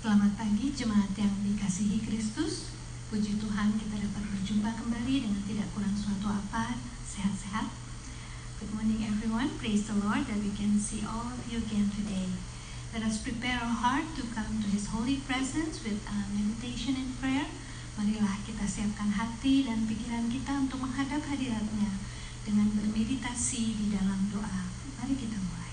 Selamat pagi jemaat yang dikasihi Kristus. Puji Tuhan kita dapat berjumpa kembali dengan tidak kurang suatu apa, sehat-sehat. Good morning everyone, praise the Lord that we can see all of you again today. Let us prepare our heart to come to His holy presence with meditation and prayer. Marilah kita siapkan hati dan pikiran kita untuk menghadap hadirat-Nya dengan bermeditasi di dalam doa. Mari kita mulai.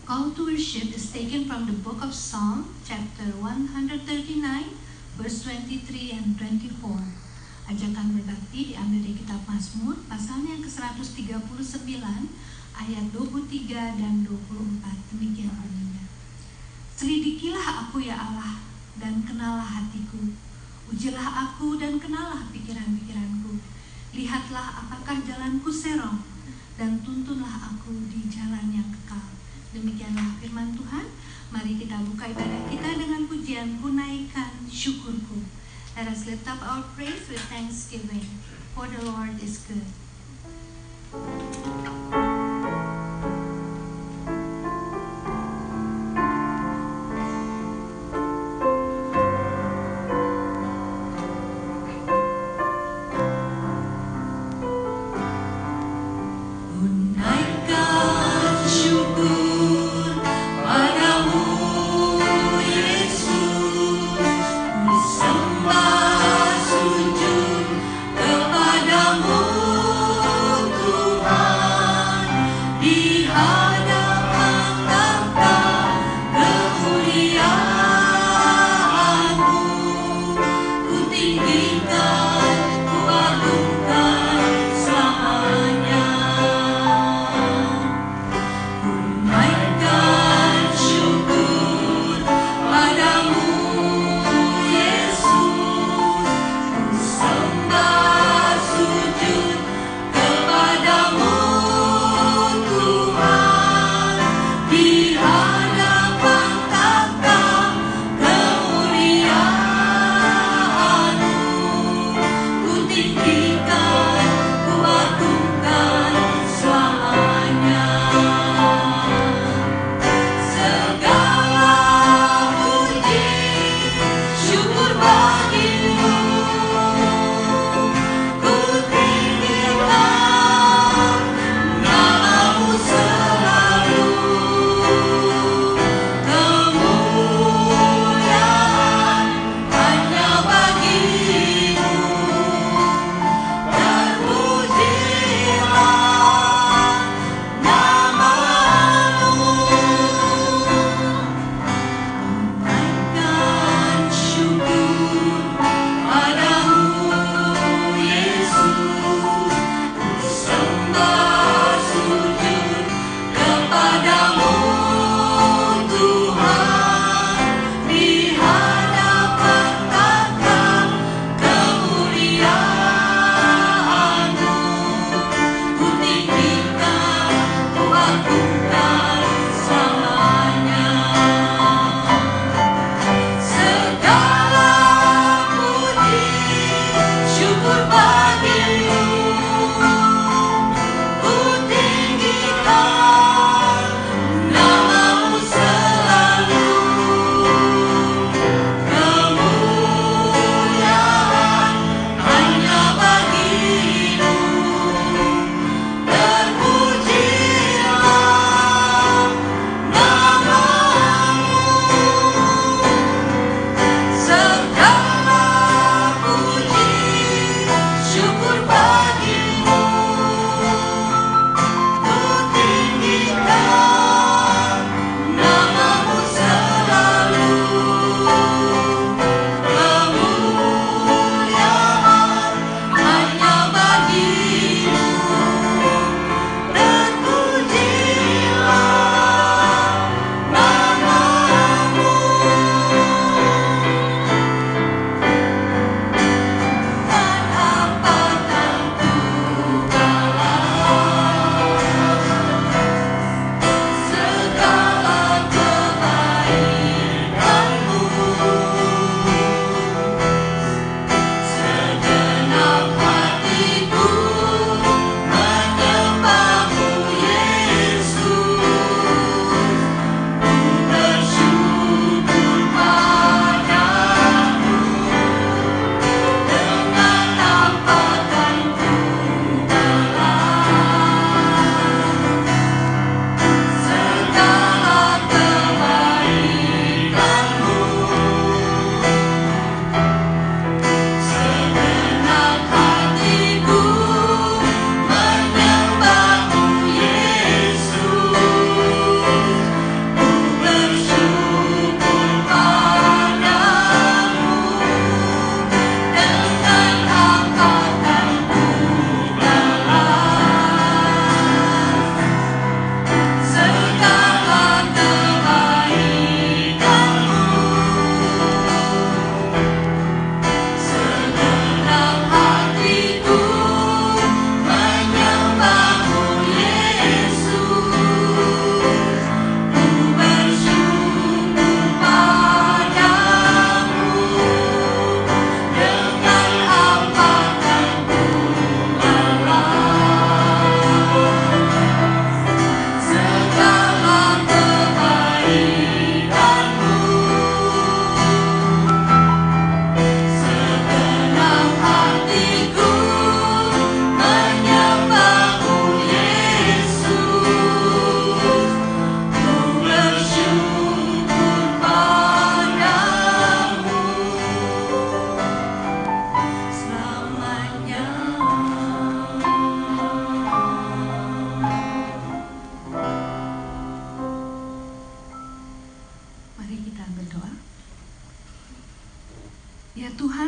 Call to worship is taken from the book of Psalm, chapter 139, verse 23 and 24. Ajakan berbakti diambil dari kitab Mazmur, pasalnya yang ke-139, ayat 23 dan 24. Demikian bunyinya. Selidikilah aku ya Allah, dan kenallah hatiku. Ujilah aku dan kenallah pikiran-pikiranku. Lihatlah apakah jalanku serong, dan tuntunlah aku di jalan yang kekal. Demikianlah firman Tuhan. Mari kita buka ibadah kita dengan pujian Kunaikan Syukurku. Let us lift up our praise with thanksgiving, for the Lord is good.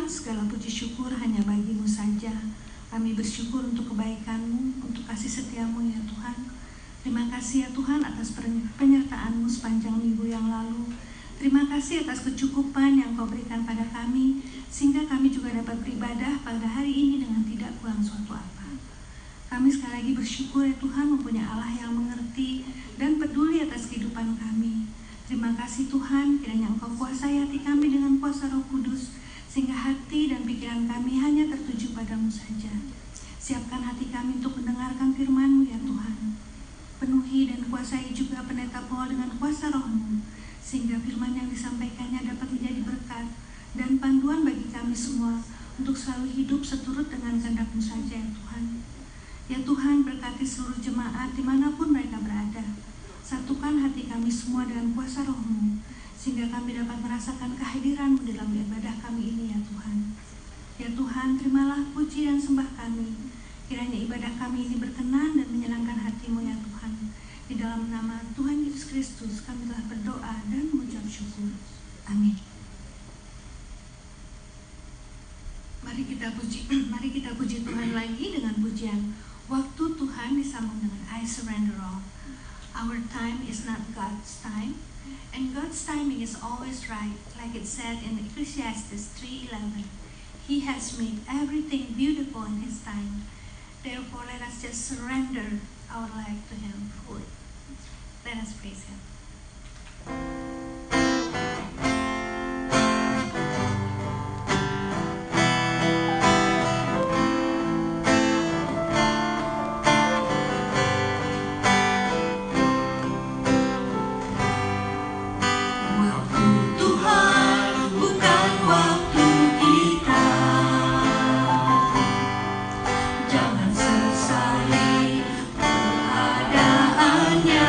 segala puji syukur hanya bagi-Mu saja. Kami bersyukur untuk kebaikan-Mu, untuk kasih setia-Mu ya Tuhan. Terima kasih ya Tuhan atas penyertaan-Mu sepanjang minggu yang lalu. Terima kasih atas kecukupan yang Kau berikan pada kami, sehingga kami juga dapat beribadah pada hari ini dengan tidak kurang suatu apa. Kami sekali lagi bersyukur ya Tuhan mempunyai Allah yang mengerti dan peduli atas kehidupan kami. Terima kasih Tuhan, kiranya Engkau kuasai hati kami dengan kuasa Roh Kudus, sehingga hati dan pikiran kami hanya tertuju padamu saja. Siapkan hati kami untuk mendengarkan firman-Mu ya Tuhan. Penuhi dan kuasai juga pendeta Paul dengan kuasa Roh-Mu, sehingga firman yang disampaikannya dapat menjadi berkat dan panduan bagi kami semua untuk selalu hidup seturut dengan kehendak-Mu saja ya Tuhan. Ya Tuhan, berkati seluruh jemaat dimanapun mereka berada. Satukan hati kami semua dengan kuasa Roh-Mu, sehingga kami dapat merasakan kehadiran-Mu dalam ibadah kami ini ya Tuhan. Ya Tuhan, terimalah puji dan sembah kami. Kiranya ibadah kami ini berkenan dan menyenangkan hati-Mu ya Tuhan. Di dalam nama Tuhan Yesus Kristus kami telah berdoa dan mengucap syukur. Amin. Mari kita puji Tuhan lagi dengan pujian Waktu Tuhan disambung dengan I Surrender All. Our time is not God's time, and God's timing is always right, like it said in Ecclesiastes 3:11. He has made everything beautiful in His time. Therefore, let us just surrender our life to Him fully. Let us praise Him. Jangan sesali keadaannya.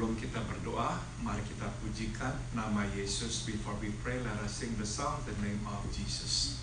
Sebelum kita berdoa, mari kita pujikan nama Yesus. Before we pray, let us sing the song, The Name of Jesus.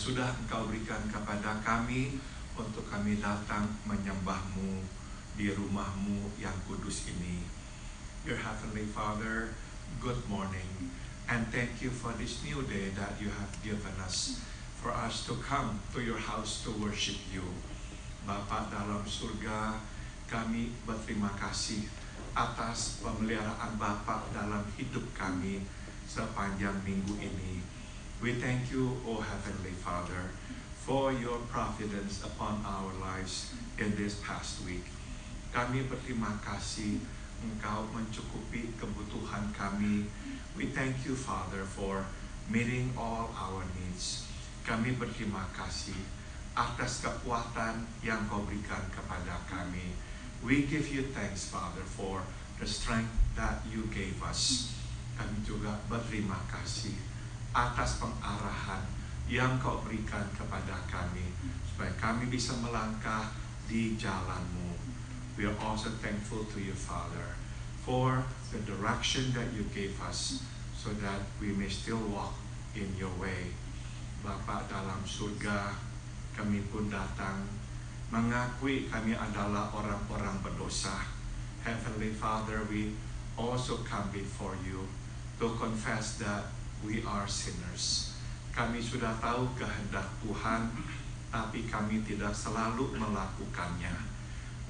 Sudah Engkau berikan kepada kami untuk kami datang menyembah-Mu di rumah-Mu yang kudus ini. Dear Heavenly Father, good morning, and thank you for this new day that you have given us, for us to come to your house to worship you. Bapa dalam surga, kami berterima kasih atas pemeliharaan Bapa dalam hidup kami sepanjang minggu ini. We thank you, O Heavenly Father, for your providence upon our lives in this past week. Kami berterima kasih Engkau mencukupi kebutuhan kami. We thank you, Father, for meeting all our needs. Kami berterima kasih atas kekuatan yang Kau berikan kepada kami. We give you thanks, Father, for the strength that you gave us. Kami juga berterima kasih atas pengarahan yang Kau berikan kepada kami, supaya kami bisa melangkah di jalan-Mu. We are also thankful to you, Father, for the direction that you gave us, so that we may still walk in your way. Bapa dalam surga, kami pun datang mengakui kami adalah orang-orang berdosa. Heavenly Father, we also come before you to confess that we are sinners. Kami sudah tahu kehendak Tuhan, tapi kami tidak selalu melakukannya.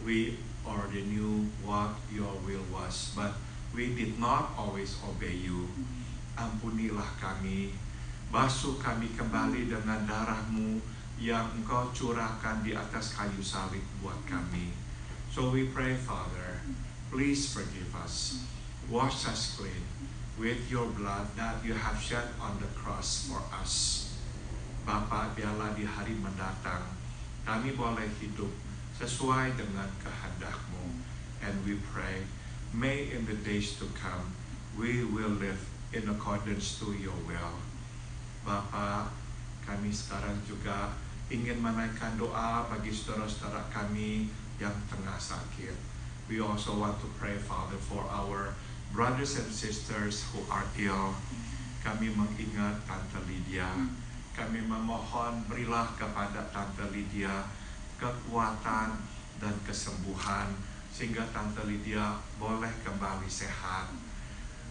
We already knew what your will was, but we did not always obey you. Ampunilah kami, basuh kami kembali dengan darah-Mu yang Engkau curahkan di atas kayu salib buat kami. So we pray, Father, please forgive us, wash us clean with your blood that you have shed on the cross for us. Bapa, biarlah di hari mendatang kami boleh hidup sesuai dengan kehendak-Mu. And we pray, may in the days to come we will live in accordance to your will. Bapa, kami sekarang juga ingin menaikkan doa bagi saudara-saudara kami yang tengah sakit. We also want to pray, Father, for our brothers and sisters who are ill. Kami mengingat Tante Lydia. Kami memohon berilah kepada Tante Lydia kekuatan dan kesembuhan sehingga Tante Lydia boleh kembali sehat.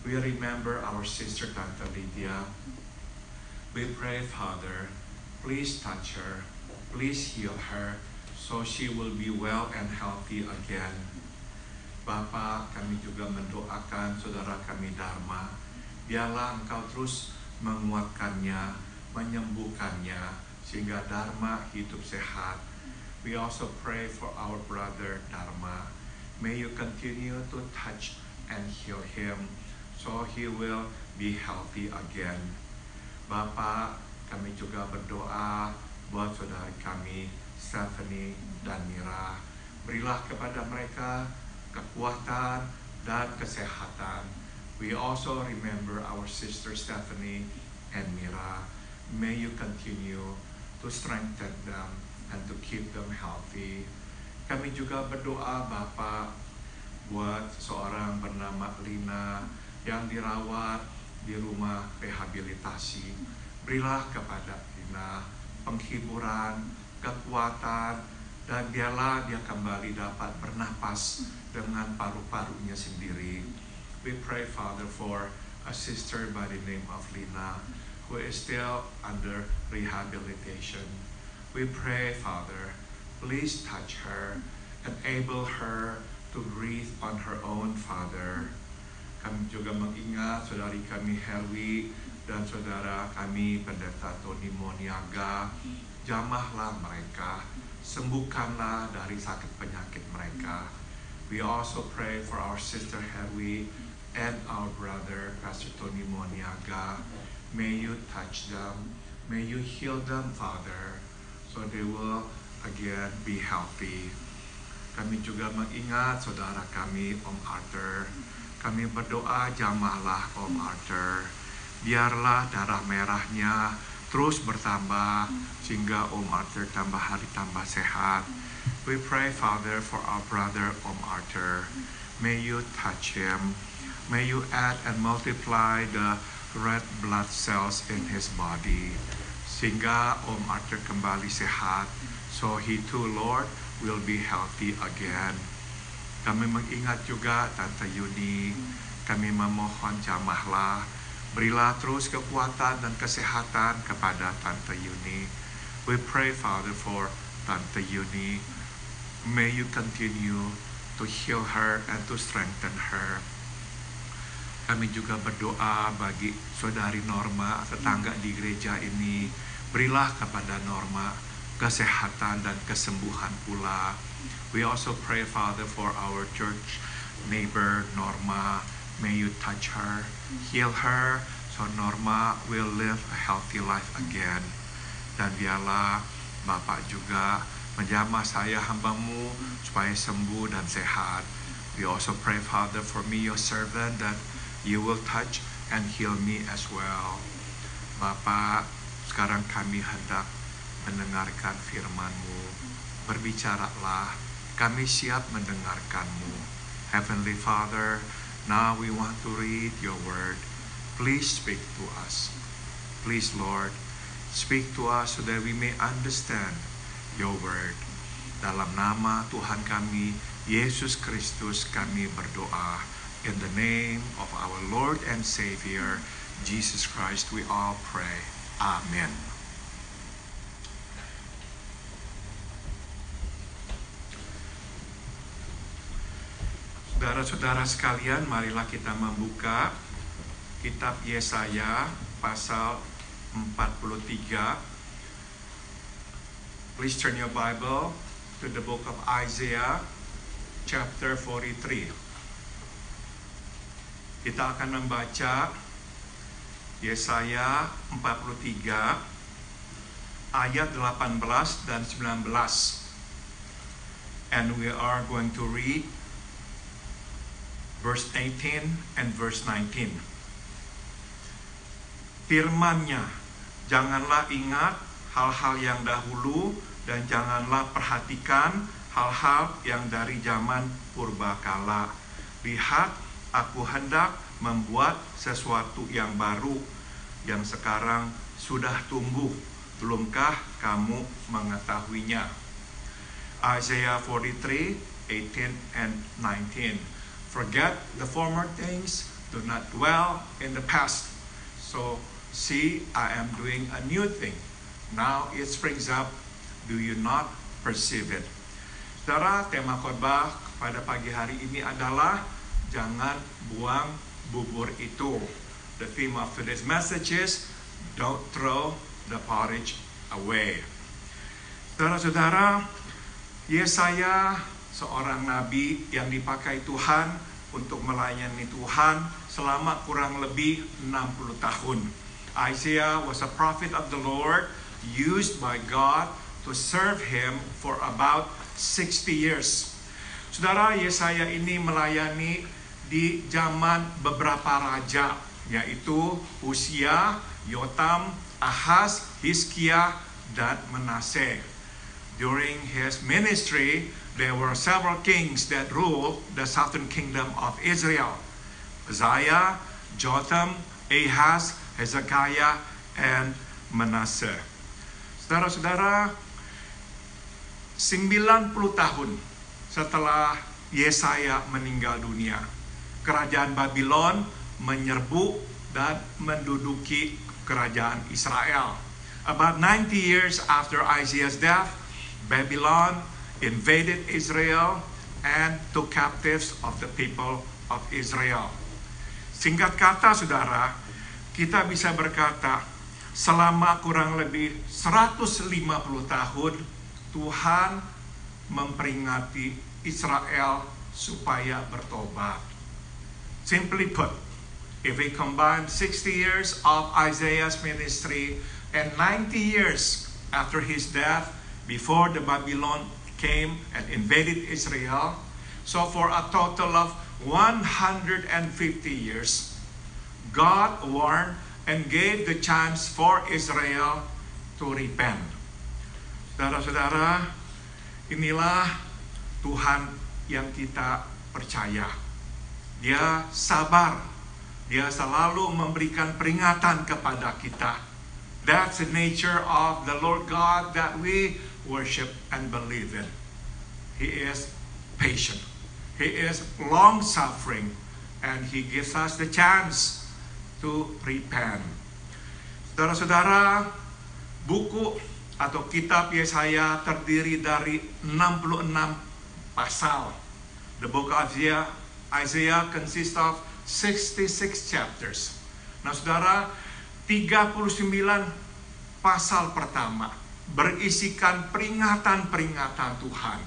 We remember our sister Tante Lydia. We pray, Father, please touch her, please heal her, so she will be well and healthy again. Bapa, kami juga mendoakan saudara kami Dharma. Biarlah Engkau terus menguatkannya, menyembuhkannya, sehingga Dharma hidup sehat. We also pray for our brother Dharma. May you continue to touch and heal him, so he will be healthy again. Bapa, kami juga berdoa buat saudari kami, Stephanie dan Mira. Berilah kepada mereka kekuatan dan kesehatan. We also remember our sister Stephanie and Mira. May you continue to strengthen them and to keep them healthy. Kami juga berdoa, Bapa, buat seorang bernama Lina yang dirawat di rumah rehabilitasi. Berilah kepada Lina penghiburan, kekuatan, dan biarlah dia kembali dapat bernapas dengan paru-parunya sendiri. We pray, Father, for a sister by the name of Lina who is still under rehabilitation. We pray, Father, please touch her, enable her to breathe on her own, Father. Kami juga mengingat saudari kami Herwi dan saudara kami Pendeta Tony Moniaga. Jamahlah mereka, sembuhkanlah dari sakit penyakit mereka. We also pray for our sister Herwi and our brother Pastor Tony Moniaga. May you touch them, may you heal them, Father, so they will again be healthy. Kami juga mengingat saudara kami Om Arthur. Kami berdoa, jamahlah Om Arthur. Biarlah darah merahnya terus bertambah sehingga Om Arthur tambah hari tambah sehat. We pray, Father, for our brother Om Arthur. May you touch him. May you add and multiply the red blood cells in his body. Sehingga Om Arthur kembali sehat. So he too, Lord, will be healthy again. Kami mengingat juga Tante Yuni. Kami memohon jamahlah. Berilah terus kekuatan dan kesehatan kepada Tante Yuni. We pray, Father, for Tante Yuni. May you continue to heal her and to strengthen her. Kami juga berdoa bagi saudari Norma, tetangga di gereja ini. Berilah kepada Norma kesehatan dan kesembuhan pula. We also pray, Father, for our church neighbor Norma. May you touch her, heal her, so Norma will live a healthy life again. Dan biarlah Bapak juga menjamah saya hamba-Mu supaya sembuh dan sehat. We also pray, Father, for me, your servant, that you will touch and heal me as well. Bapak, sekarang kami hendak mendengarkan firman-Mu. Berbicaralah, kami siap mendengarkan-Mu. Heavenly Father, now we want to read your word. Please speak to us. Please, Lord, speak to us so that we may understand your word. Dalam nama Tuhan kami, Yesus Kristus, kami berdoa. In the name of our Lord and Savior, Jesus Christ, we all pray. Amen. Saudara-saudara sekalian, marilah kita membuka kitab Yesaya pasal 43. Please turn your Bible to the book of Isaiah chapter 43. Kita akan membaca Yesaya 43 ayat 18 dan 19. And we are going to read verse 18 and verse 19. Firman-Nya Janganlah ingat hal-hal yang dahulu dan janganlah perhatikan hal-hal yang dari zaman purbakala. Lihat, aku hendak membuat sesuatu yang baru yang sekarang sudah tumbuh. Belumkah kamu mengetahuinya? Isaiah 43, 18 and 19. Forget the former things, do not dwell in the past. So, see, I am doing a new thing. Now it springs up, do you not perceive it? Saudara, tema khotbah pada pagi hari ini adalah jangan buang bubur itu. The theme of today's message is don't throw the porridge away. Saudara-saudara, Yesaya seorang nabi yang dipakai Tuhan untuk melayani Tuhan selama kurang lebih 60 tahun. Isaiah was a prophet of the Lord used by God to serve him for about 60 years. Saudara, Yesaya ini melayani di zaman beberapa raja, yaitu Usia, Yotam, Ahaz, Hizkia, dan Manaseh. During his ministry, there were several kings that ruled the southern kingdom of Israel. Uzziah, Jotham, Ahaz, Hezekiah, and Manasseh. Saudara-saudara, 90 tahun setelah Yesaya meninggal dunia, kerajaan Babylon menyerbu dan menduduki kerajaan Israel. About 90 years after Isaiah's death, Babylon invaded Israel and took captives of the people of Israel. Singkat kata, saudara, kita bisa berkata, selama kurang lebih 150 tahun, Tuhan memperingati Israel supaya bertobat. Simply put, if we combine 60 years of Isaiah's ministry and 90 years after his death, before the Babylon came and invaded Israel, so for a total of 150 years, God warned and gave the chance for Israel to repent. Saudara-saudara, inilah Tuhan yang kita percaya. Dia sabar. Dia selalu memberikan peringatan kepada kita. That's the nature of the Lord God that we worship and believe in. He is patient. He is long-suffering. And He gives us the chance to repent. Saudara-saudara, buku atau kitab Yesaya terdiri dari 66 pasal. The book of Isaiah consists of 66 chapters. Nah, saudara, 39 pasal pertama berisikan peringatan-peringatan Tuhan.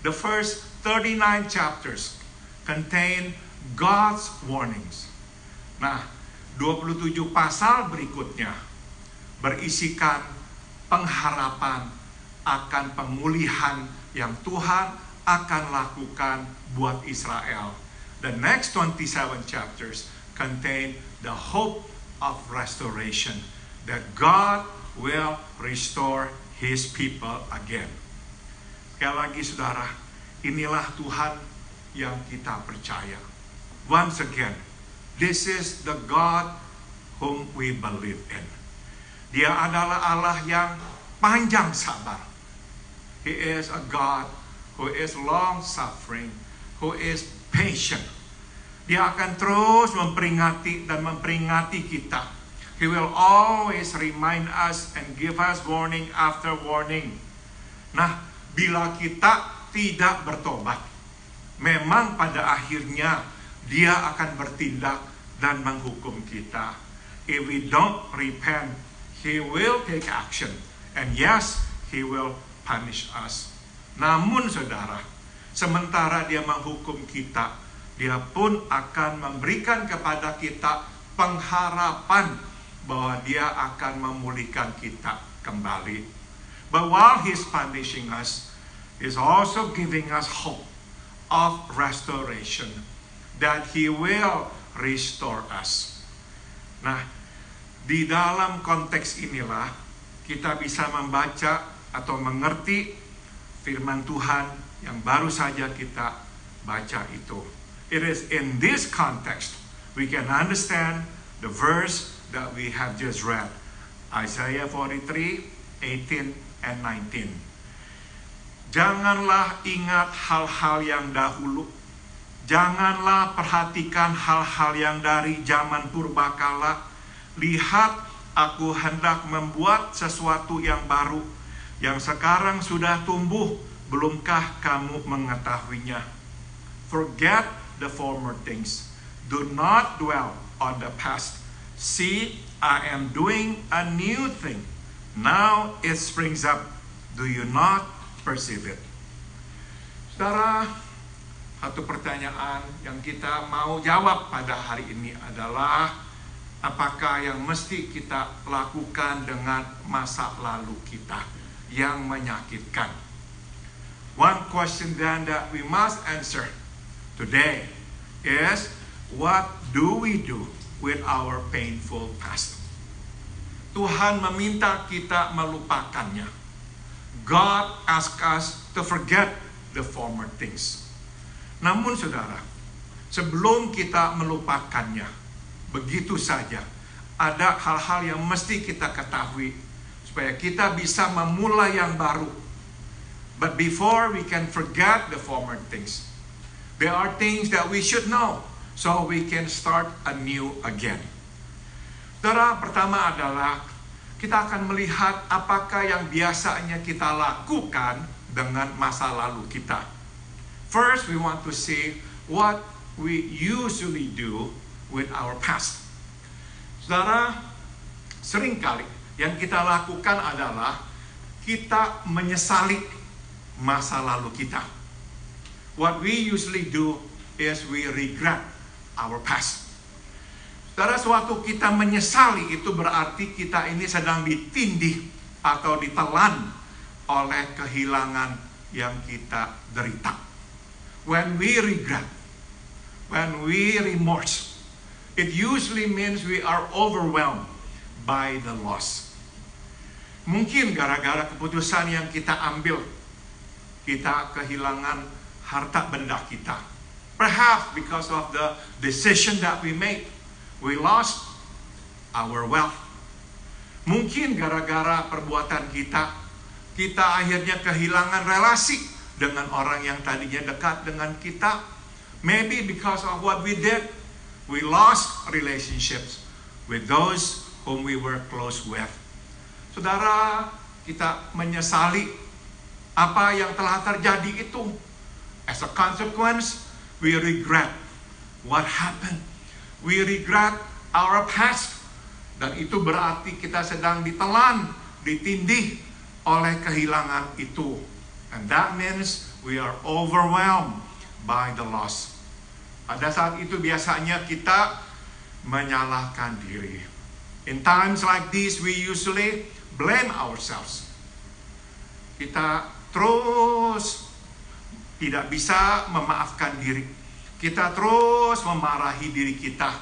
The first 39 chapters contain God's warnings. Nah, 27 pasal berikutnya berisikan pengharapan akan pemulihan yang Tuhan akan lakukan buat Israel. The next 27 chapters contain the hope of restoration, that God will restore His people again. Sekali lagi, saudara, inilah Tuhan yang kita percaya. Once again, this is the God whom we believe in. Dia adalah Allah yang panjang sabar. He is a God who is long-suffering, who is patient. Dia akan terus memperingati dan memperingati kita. He will always remind us and give us warning after warning. Nah, bila kita tidak bertobat, memang pada akhirnya Dia akan bertindak dan menghukum kita. If we don't repent, He will take action. And yes, He will punish us. Namun, saudara, sementara Dia menghukum kita, Dia pun akan memberikan kepada kita pengharapan bahwa Dia akan memulihkan kita kembali. But while He's punishing us, He's also giving us hope of restoration, that He will restore us. Nah, Di dalam konteks inilah kita bisa membaca atau mengerti firman Tuhan yang baru saja kita baca itu. It is in this context we can understand the verse that we have just read. Isaiah 43, 18 and 19. Janganlah ingat hal-hal yang dahulu. Janganlah perhatikan hal-hal yang dari zaman purbakala. Lihat, aku hendak membuat sesuatu yang baru, yang sekarang sudah tumbuh, belumkah kamu mengetahuinya? Forget the former things. Do not dwell on the past. See, I am doing a new thing. Now it springs up. Do you not perceive it? Saudara, satu pertanyaan yang kita mau jawab pada hari ini adalah, apakah yang mesti kita lakukan dengan masa lalu kita yang menyakitkan? One question then that we must answer today is, what do we do with our painful past? Tuhan meminta kita melupakannya. God asks us to forget the former things. Namun saudara, sebelum kita melupakannya begitu saja, ada hal-hal yang mesti kita ketahui supaya kita bisa memulai yang baru. But before we can forget the former things, there are things that we should know so we can start anew again. Saudara, pertama adalah kita akan melihat apakah yang biasanya kita lakukan dengan masa lalu kita. First, we want to see what we usually do with our past. Saudara, seringkali yang kita lakukan adalah kita menyesali masa lalu kita. What we usually do is we regret our past. Saudara, suatu kita menyesali itu berarti kita ini sedang ditindih atau ditelan oleh kehilangan yang kita derita. When we regret, when we remorse, it usually means we are overwhelmed by the loss. Mungkin gara-gara keputusan yang kita ambil, kita kehilangan harta benda kita. Perhaps because of the decision that we made, we lost our wealth. Mungkin gara-gara perbuatan kita, kita akhirnya kehilangan relasi dengan orang yang tadinya dekat dengan kita. Maybe because of what we did, we lost relationships with those whom we were close with. Saudara, kita menyesali apa yang telah terjadi itu. As a consequence, we regret what happened. We regret our past. Dan itu berarti kita sedang ditelan, ditindih oleh kehilangan itu. And that means we are overwhelmed by the loss. Pada saat itu biasanya kita menyalahkan diri. In times like this, we usually blame ourselves. Kita terus tidak bisa memaafkan diri. Kita terus memarahi diri kita.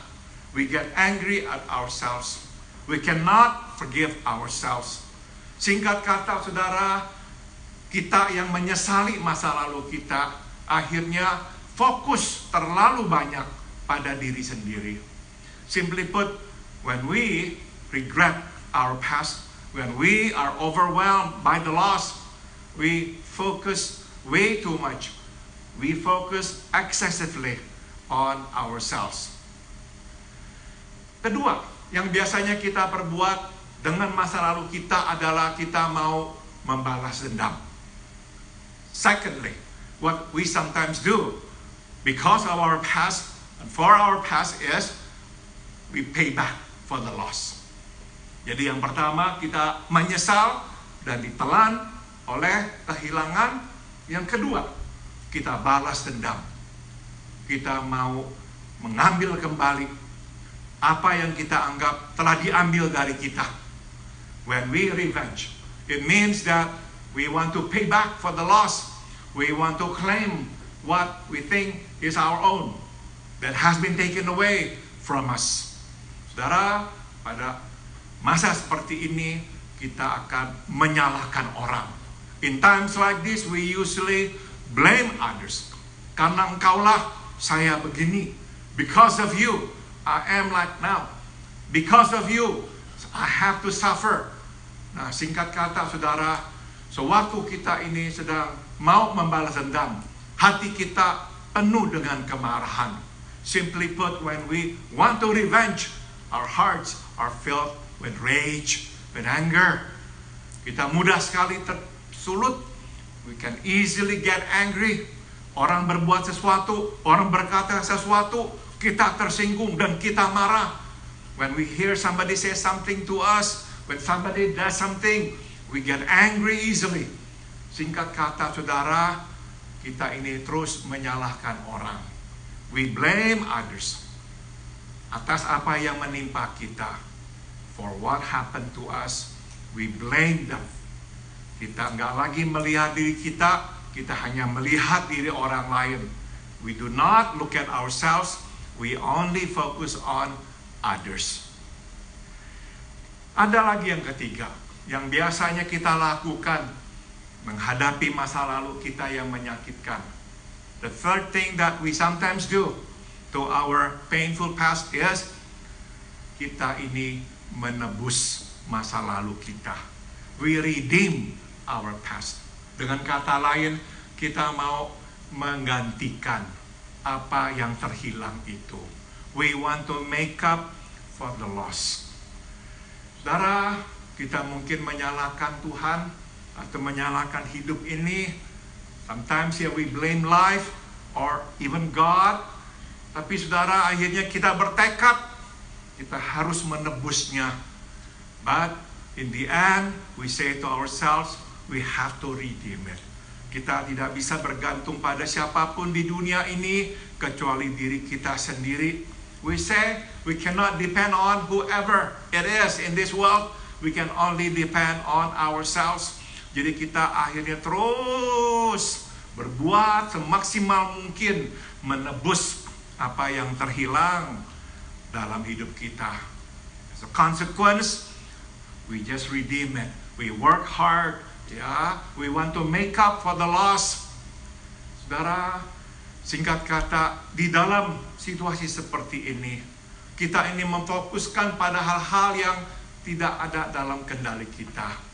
We get angry at ourselves. We cannot forgive ourselves. Singkat kata, saudara, kita yang menyesali masa lalu kita, akhirnya fokus terlalu banyak pada diri sendiri. Simply put, when we regret our past, when we are overwhelmed by the loss, we focus way too much. We focus excessively on ourselves. Kedua, yang biasanya kita perbuat dengan masa lalu kita adalah kita mau membalas dendam. Secondly, what we sometimes do because of our past and for our past is we pay back for the loss. Jadi yang pertama, kita menyesal dan ditelan oleh kehilangan. Yang kedua, kita balas dendam. Kita mau mengambil kembali apa yang kita anggap telah diambil dari kita. When we revenge, it means that we want to pay back for the loss. We want to claim what we think is our own that has been taken away from us. Saudara, pada Masa seperti ini kita akan menyalahkan orang. In times like this we usually blame others. Karena engkaulah saya begini. Because of you I am like now. Because of you I have to suffer. Nah, singkat kata saudara, sewaktu kita ini sedang mau membalas dendam, hati kita penuh dengan kemarahan. Simply put, when we want to revenge, our hearts are filled with rage, with anger. Kita mudah sekali tersulut. We can easily get angry. Orang berbuat sesuatu, orang berkata sesuatu, kita tersinggung dan kita marah. When we hear somebody say something to us, when somebody does something, we get angry easily. Singkat kata saudara, kita ini terus menyalahkan orang. We blame others atas apa yang menimpa kita. For what happened to us, we blame them. Kita nggak lagi melihat diri kita, kita hanya melihat diri orang lain. We do not look at ourselves, we only focus on others. Ada lagi yang ketiga, yang biasanya kita lakukan menghadapi masa lalu kita yang menyakitkan. The third thing that we sometimes do to our painful past is kita ini menebus masa lalu kita. We redeem our past. Dengan kata lain, kita mau menggantikan apa yang terhilang itu. We want to make up for the loss. Saudara, kita mungkin menyalahkan Tuhan atau menyalahkan hidup ini. Sometimes we blame life or even God. Tapi saudara, akhirnya kita bertekad, kita harus menebusnya. But in the end, we say to ourselves, we have to redeem it. Kita tidak bisa bergantung pada siapapun di dunia ini, kecuali diri kita sendiri. We say, we cannot depend on whoever it is in this world. We can only depend on ourselves. Jadi kita akhirnya terus berbuat semaksimal mungkin menebus apa yang terhilang dalam hidup kita. As a consequence, we just redeem it. We work hard, we want to make up for the loss. Saudara, singkat kata, di dalam situasi seperti ini, kita ini memfokuskan pada hal-hal yang tidak ada dalam kendali kita.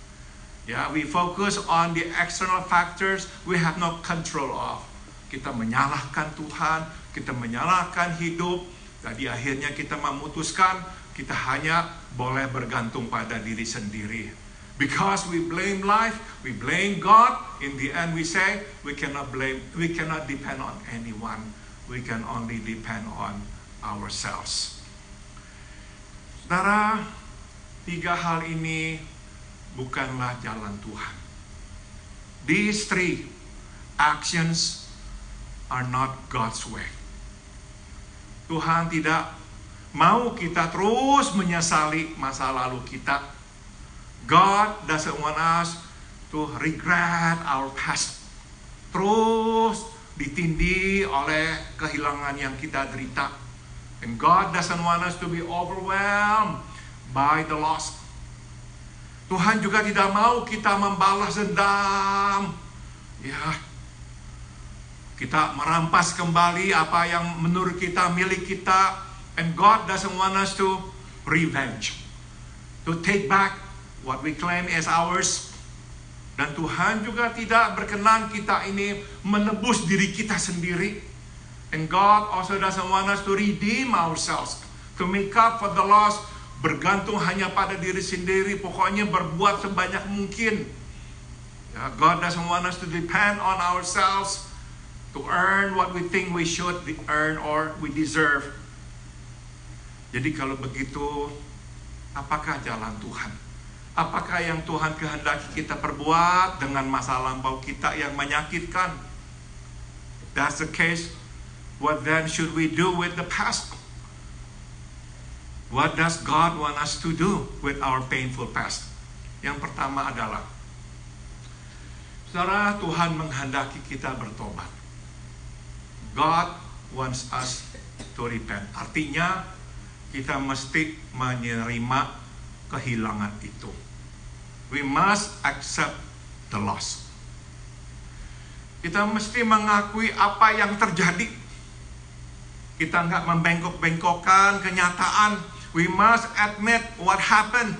We focus on the external factors we have no control of. Kita menyalahkan Tuhan, kita menyalahkan hidup. Jadi akhirnya kita memutuskan kita hanya boleh bergantung pada diri sendiri. Because we blame life, we blame God. In the end we say we cannot depend on anyone. We can only depend on ourselves. Saudara, tiga hal ini bukanlah jalan Tuhan. These three actions are not God's way. Tuhan tidak mau kita terus menyesali masa lalu kita. God doesn't want us to regret our past. Terus ditindih oleh kehilangan yang kita derita. And God doesn't want us to be overwhelmed by the loss. Tuhan juga tidak mau kita membalas dendam. Kita merampas kembali apa yang menurut kita milik kita. And God doesn't want us to revenge, to take back what we claim as ours. Dan Tuhan juga tidak berkenan kita ini menebus diri kita sendiri. And God also doesn't want us to redeem ourselves, to make up for the loss, bergantung hanya pada diri sendiri, pokoknya berbuat sebanyak mungkin. God doesn't want us to depend on ourselves to earn what we think we should earn or we deserve. Jadi kalau begitu, apakah jalan Tuhan? Apakah yang Tuhan kehendaki kita perbuat dengan masa lampau kita yang menyakitkan? If that's the case, what then should we do with the past? What does God want us to do with our painful past? Yang pertama adalah, saudara, Tuhan menghendaki kita bertobat. God wants us to repent. Artinya, kita mesti menerima kehilangan itu. We must accept the loss. Kita mesti mengakui apa yang terjadi. Kita nggak membengkok-bengkokkan kenyataan. We must admit what happened.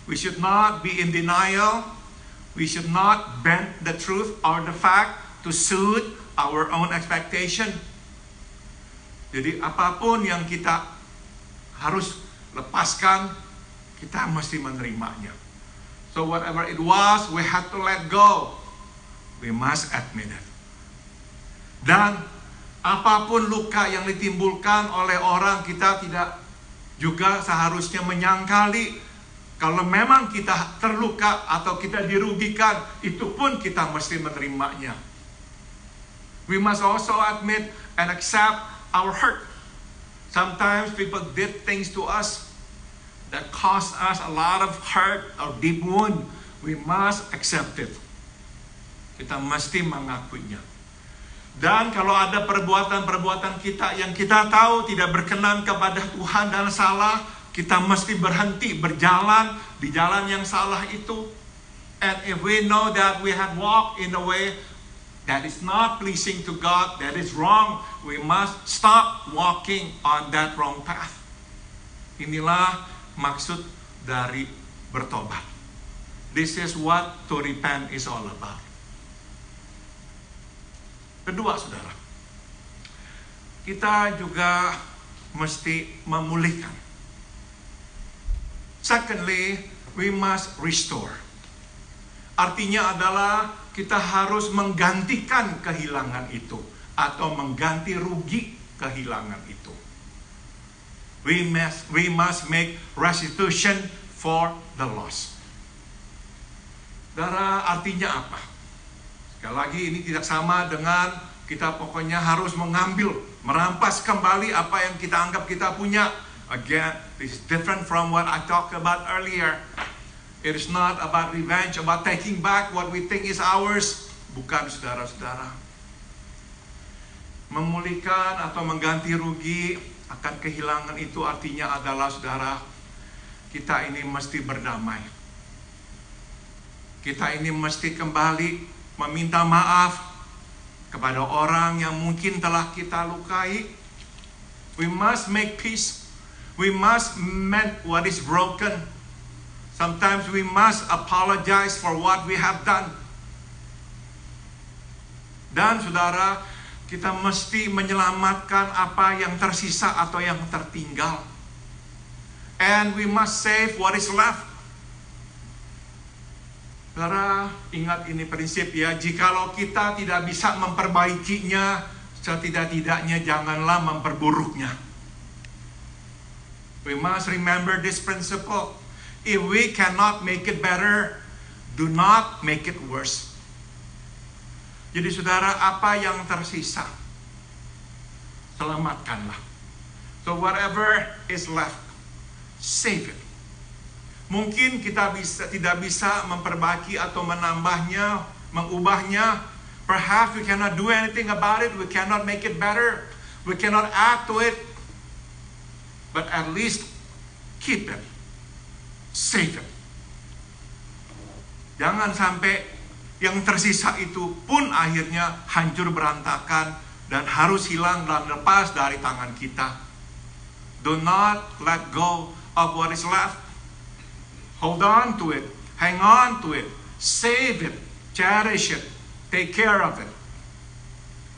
We should not be in denial. We should not bend the truth or the fact to suit our own expectation. Jadi apapun yang kita harus lepaskan, kita mesti menerimanya. So whatever it was, we have to let go. We must admit it. Dan apapun luka yang ditimbulkan oleh orang, kita tidak juga seharusnya menyangkali. Kalau memang kita terluka atau kita dirugikan, itu pun kita mesti menerimanya. We must also admit and accept our hurt. Sometimes people did things to us that caused us a lot of hurt or deep wound. We must accept it. Kita mesti mengakuinya. Dan kalau ada perbuatan-perbuatan kita yang kita tahu tidak berkenan kepada Tuhan dan salah, kita mesti berhenti berjalan di jalan yang salah itu. And if we know that we have walked in a way that is not pleasing to God, that is wrong, we must stop walking on that wrong path. Inilah maksud dari bertobat. This is what to repent is all about. Kedua, saudara, kita juga mesti memulihkan. Secondly, we must restore. Artinya adalah kita harus menggantikan kehilangan itu atau mengganti rugi kehilangan itu. We must make restitution for the loss. Saudara, artinya apa? Sekali lagi, ini tidak sama dengan kita pokoknya harus mengambil, merampas kembali apa yang kita anggap kita punya. Again, this is different from what I talked about earlier. It is not about revenge, about taking back what we think is ours. Bukan, saudara-saudara. Memulihkan atau mengganti rugi akan kehilangan itu artinya adalah, saudara, kita ini mesti berdamai. Kita ini mesti kembali meminta maaf kepada orang yang mungkin telah kita lukai. We must make peace. We must mend what is broken. Sometimes we must apologize for what we have done. Dan saudara, kita mesti menyelamatkan apa yang tersisa atau yang tertinggal. And we must save what is left. Saudara, ingat ini prinsip ya, jikalau kita tidak bisa memperbaikinya, setidak-tidaknya janganlah memperburuknya. We must remember this principle. If we cannot make it better, do not make it worse. Jadi saudara, apa yang tersisa, selamatkanlah. So whatever is left, save it. Mungkin kita tidak bisa memperbaiki atau menambahnya, mengubahnya. Perhaps we cannot do anything about it. We cannot make it better. We cannot add to it. But at least keep it. Save it. Jangan sampai yang tersisa itu pun akhirnya hancur berantakan dan harus hilang dan lepas dari tangan kita. Do not let go of what is left. Hold on to it. Hang on to it. Save it. Cherish it. Take care of it.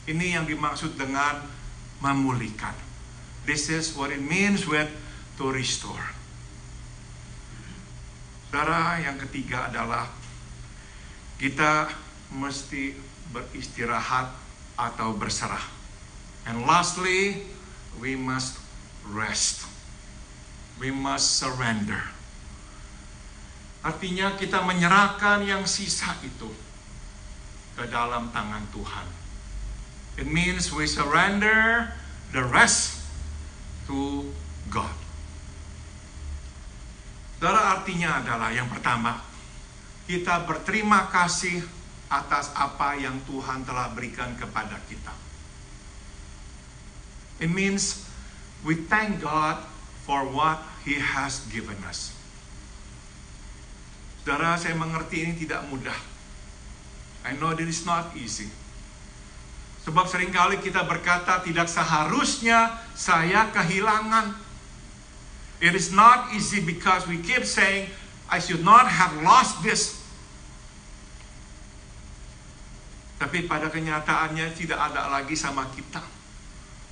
Ini yang dimaksud dengan memulihkan. This is what it means with to restore. Saudara, yang ketiga adalah kita mesti beristirahat atau berserah. And lastly, we must rest. We must surrender. Artinya kita menyerahkan yang sisa itu ke dalam tangan Tuhan. It means we surrender the rest to God. Saudara, artinya adalah yang pertama, kita berterima kasih atas apa yang Tuhan telah berikan kepada kita. It means we thank God for what He has given us. Saudara, saya mengerti ini tidak mudah. I know that it's not easy. Sebab seringkali kita berkata, tidak seharusnya saya kehilangan. It is not easy because we keep saying, I should not have lost this. Tapi pada kenyataannya tidak ada lagi sama kita.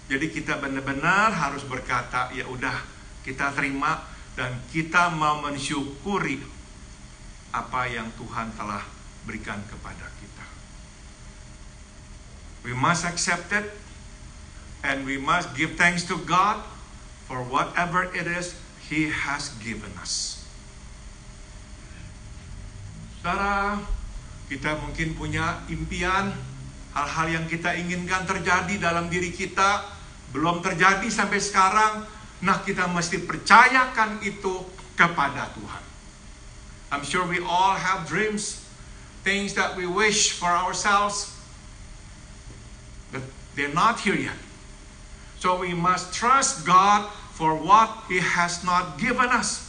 Jadi kita benar-benar harus berkata, ya udah, kita terima dan kita mau mensyukuri apa yang Tuhan telah berikan kepada kita. We must accept it and we must give thanks to God for whatever it is He has given us. Saudara, kita mungkin punya impian, hal-hal yang kita inginkan terjadi dalam diri kita, belum terjadi sampai sekarang. Nah, kita mesti percayakan itu kepada Tuhan. I'm sure we all have dreams, things that we wish for ourselves, but they're not here yet. So we must trust God for what He has not given us.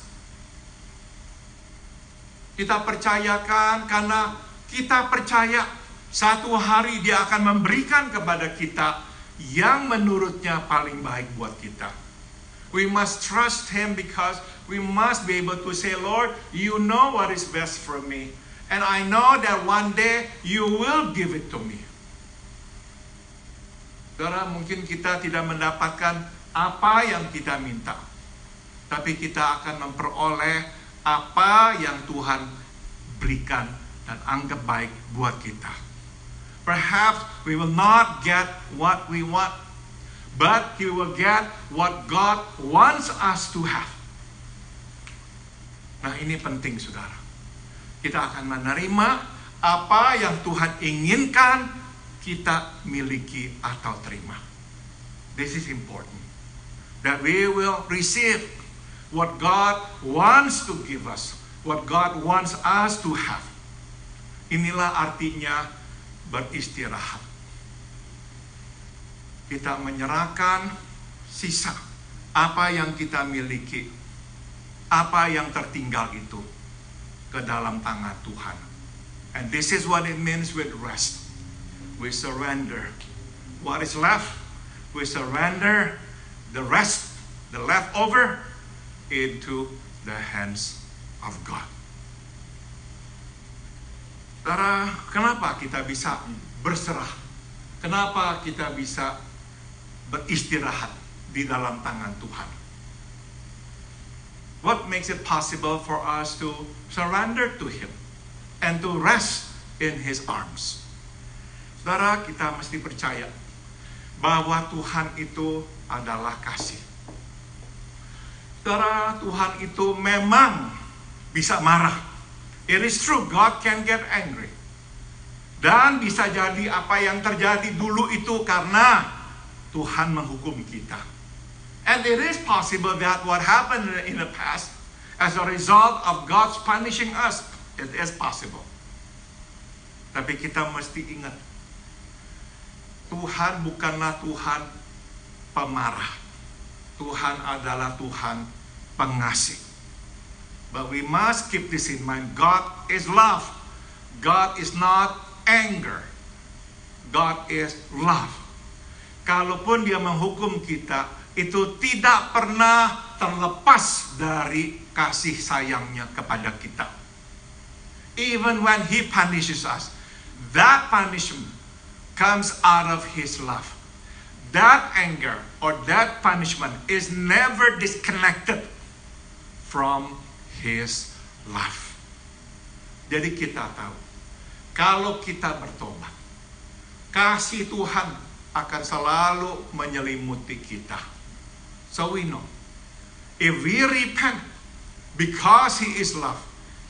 Kita percayakan karena kita percaya satu hari Dia akan memberikan kepada kita yang menurutnya paling baik buat kita. We must trust Him because we must be able to say, Lord, you know what is best for me. And I know that one day you will give it to me. Saudara, mungkin kita tidak mendapatkan apa yang kita minta. Tapi kita akan memperoleh apa yang Tuhan berikan dan anggap baik buat kita. Perhaps we will not get what we want, but we will get what God wants us to have. Nah, ini penting, saudara. Kita akan menerima apa yang Tuhan inginkan kita miliki atau terima. This is important. That we will receive what God wants to give us, what God wants us to have. Inilah artinya beristirahat. Kita menyerahkan sisa apa yang kita miliki, apa yang tertinggal itu ke dalam tangan Tuhan. And this is what it means with rest. We surrender what is left. We surrender the rest, the leftover, into the hands of God. Saudara, kenapa kita bisa berserah? Kenapa kita bisa beristirahat di dalam tangan Tuhan? What makes it possible for us to surrender to Him and to rest in His arms? Saudara, kita mesti percaya bahwa Tuhan itu adalah kasih. Saudara, Tuhan itu memang bisa marah. It is true, God can get angry. Dan bisa jadi apa yang terjadi dulu itu karena Tuhan menghukum kita. And it is possible that what happened in the past as a result of God's punishing us, it is possible. Tapi kita mesti ingat, Tuhan bukanlah Tuhan pemarah. Tuhan adalah Tuhan pengasih. But we must keep this in mind. God is love. God is not anger. God is love. Kalaupun Dia menghukum kita, itu tidak pernah terlepas dari kasih sayangnya kepada kita. Even when He punishes us, that punishment comes out of His love. That anger or that punishment is never disconnected from His love. Jadi kita tahu, kalau kita bertobat, kasih Tuhan akan selalu menyelimuti kita. So we know, if we repent because He is love,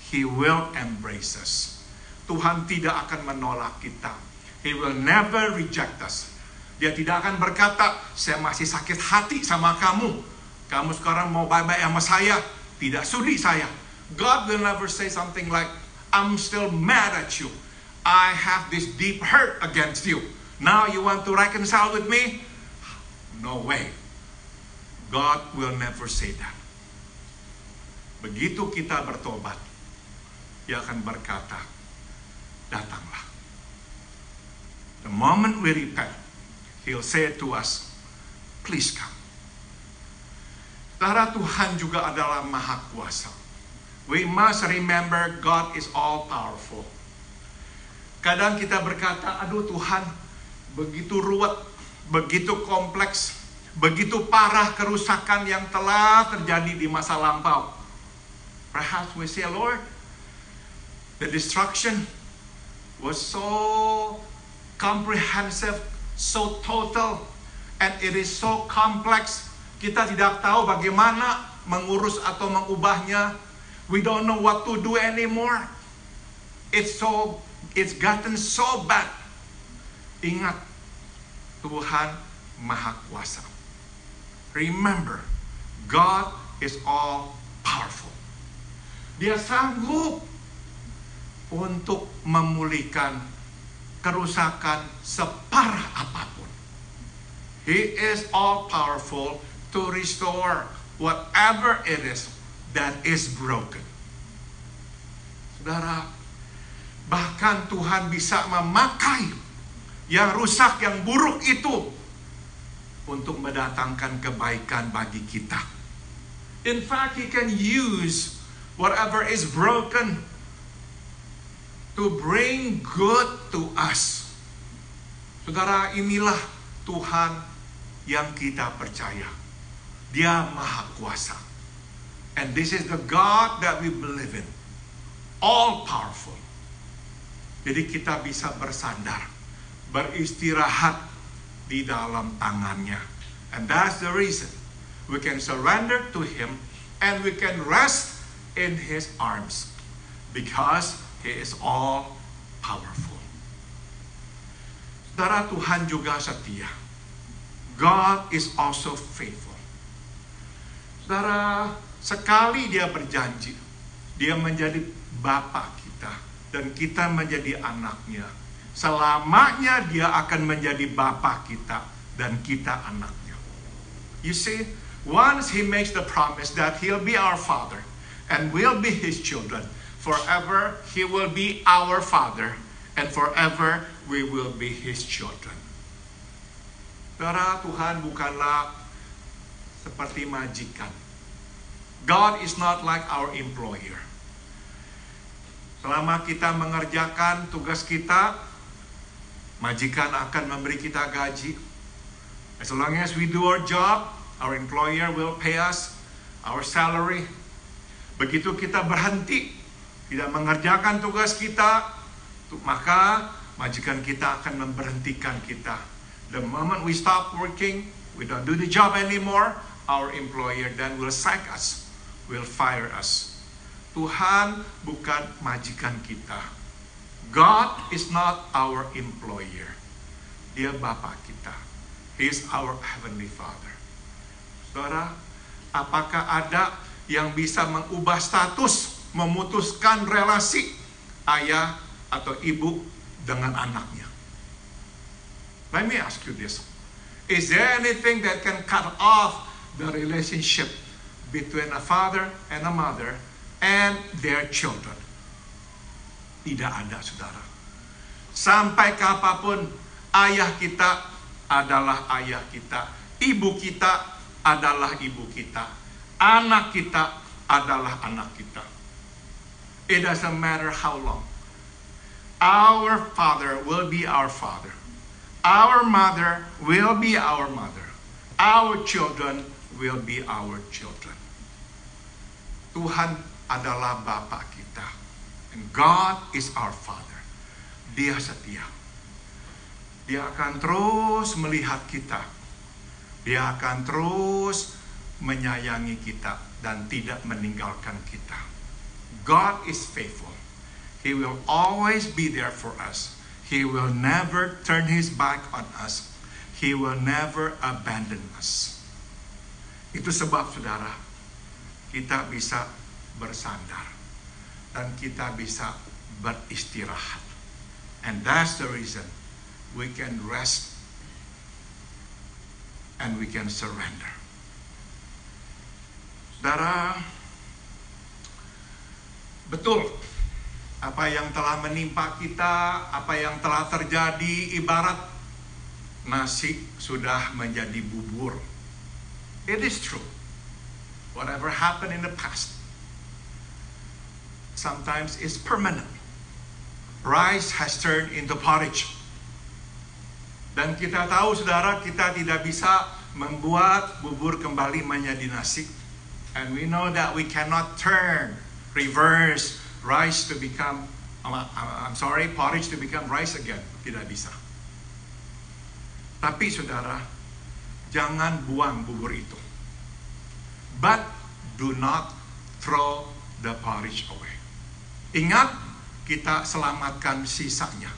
He will embrace us. Tuhan tidak akan menolak kita. He will never reject us. Dia tidak akan berkata, saya masih sakit hati sama kamu. Kamu sekarang mau bye-bye sama saya. Tidak sudi saya. God will never say something like, I'm still mad at you. I have this deep hurt against you. Now you want to reconcile with me? No way. God will never say that. Begitu kita bertobat, Dia akan berkata, datanglah. The moment we repent, He'll say to us, please come. Saudara, Tuhan juga adalah Maha Kuasa. We must remember God is all powerful. Kadang kita berkata, aduh Tuhan, begitu ruwet, begitu kompleks, begitu parah kerusakan yang telah terjadi di masa lampau. Perhaps we say, Lord, the destruction was so comprehensive, so total, and it is so complex. Kita tidak tahu bagaimana mengurus atau mengubahnya. We don't know what to do anymore. It's gotten so bad. Ingat, Tuhan Maha Kuasa. Remember, God is all powerful. Dia sanggup untuk memulihkan kerusakan separah apapun. He is all powerful to restore whatever it is that is broken. Saudara, bahkan Tuhan bisa memakai yang rusak, yang buruk itu untuk mendatangkan kebaikan bagi kita. In fact, He can use whatever is broken to bring good to us. Saudara, inilah Tuhan yang kita percaya. Dia Maha Kuasa. And this is the God that we believe in. All powerful. Jadi kita bisa bersandar, beristirahat di dalam tangannya. And that's the reason we can surrender to Him and we can rest in His arms. Because He is all powerful. Saudara, Tuhan juga setia. God is also faithful. Saudara, sekali Dia berjanji, Dia menjadi Bapa kita dan kita menjadi anaknya. Selamanya Dia akan menjadi Bapa kita dan kita anaknya. You see, once He makes the promise that He'll be our Father and we'll be His children, forever He will be our Father and forever we will be His children. Saudara, Tuhan bukanlah seperti majikan. God is not like our employer. Selama kita mengerjakan tugas kita, majikan akan memberi kita gaji. As long as we do our job, our employer will pay us our salary. Begitu kita berhenti, tidak mengerjakan tugas kita, maka majikan kita akan memberhentikan kita. The moment we stop working, we don't do the job anymore, our employer then will sack us. Will fire us. Tuhan bukan majikan kita. God is not our employer. Dia Bapa kita. He is our Heavenly Father. Saudara, apakah ada yang bisa mengubah status, memutuskan relasi ayah atau ibu dengan anaknya? Let me ask you this. Is there anything that can cut off the relationship between a father and a mother and their children? Tidak ada, saudara. Sampai kapanpun, ayah kita adalah ayah kita, ibu kita adalah ibu kita, anak kita adalah anak kita. It doesn't matter how long. Our father will be our father. Our mother will be our mother. Our children will be our children. Tuhan adalah Bapa kita. And God is our Father. Dia setia. Dia akan terus melihat kita. Dia akan terus menyayangi kita dan tidak meninggalkan kita. God is faithful. He will always be there for us. He will never turn His back on us. He will never abandon us. Itu sebab, saudara, kita bisa bersandar dan kita bisa beristirahat. And that's the reason we can rest and we can surrender. Saudara, betul apa yang telah menimpa kita, apa yang telah terjadi, ibarat nasi sudah menjadi bubur. It is true. Whatever happened in the past sometimes is permanent. Rice has turned into porridge. Dan kita tahu, saudara, kita tidak bisa membuat bubur kembali menjadi nasi. And we know that we cannot reverse rice to become, porridge to become rice again. Tidak bisa. Tapi saudara, jangan buang bubur itu. But do not throw the porridge away. Ingat, kita selamatkan sisanya.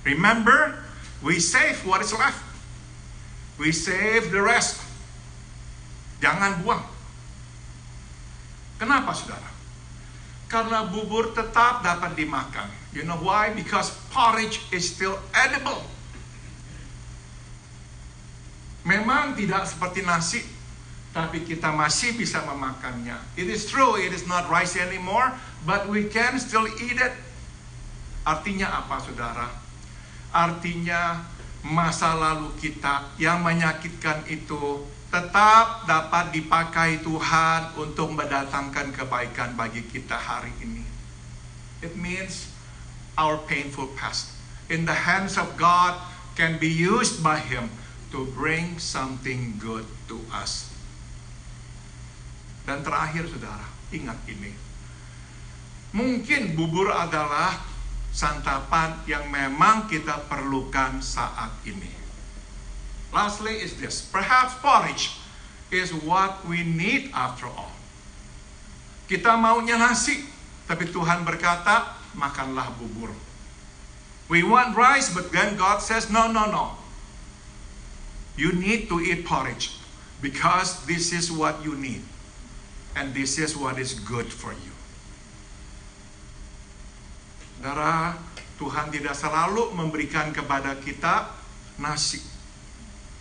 Remember, we save what is left. We save the rest. Jangan buang. Kenapa, saudara? Karena bubur tetap dapat dimakan. You know why? Because porridge is still edible. Memang tidak seperti nasi, tapi kita masih bisa memakannya. It is true, it is not rice anymore, but we can still eat it. Artinya apa, saudara? Artinya masa lalu kita yang menyakitkan itu tetap dapat dipakai Tuhan untuk mendatangkan kebaikan bagi kita hari ini. It means our painful past in the hands of God can be used by Him to bring something good to us. Dan terakhir, saudara, ingat ini. Mungkin bubur adalah santapan yang memang kita perlukan saat ini. Lastly is this. Perhaps porridge is what we need after all. Kita maunya nasi, tapi Tuhan berkata, makanlah bubur. We want rice, but then God says, no. You need to eat porridge because this is what you need. And this is what is good for you. Saudara, Tuhan tidak selalu memberikan kepada kita nasi.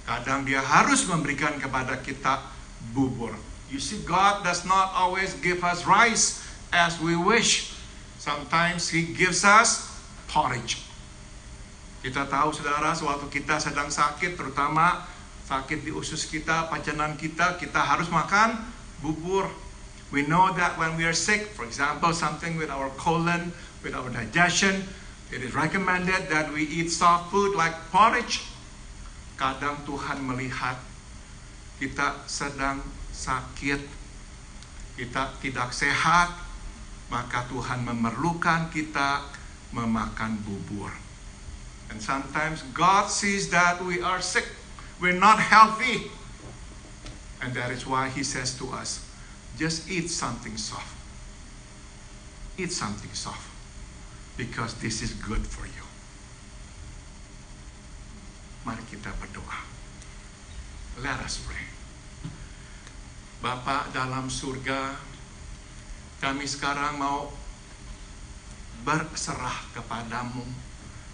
Kadang Dia harus memberikan kepada kita bubur. You see, God does not always give us rice as we wish. Sometimes He gives us porridge. Kita tahu, saudara, sewaktu kita sedang sakit, terutama sakit di usus kita, pacanan kita, kita harus makan bubur. We know that when we are sick, for example, something with our colon, with our digestion, it is recommended that we eat soft food like porridge. Kadang Tuhan melihat kita sedang sakit, kita tidak sehat, maka Tuhan memerlukan kita memakan bubur. And sometimes God sees that we are sick, we're not healthy. And that is why He says to us, just eat something soft. Eat something soft. Because this is good for you. Mari kita berdoa. Let us pray. Bapa dalam surga, kami sekarang mau berserah kepadamu,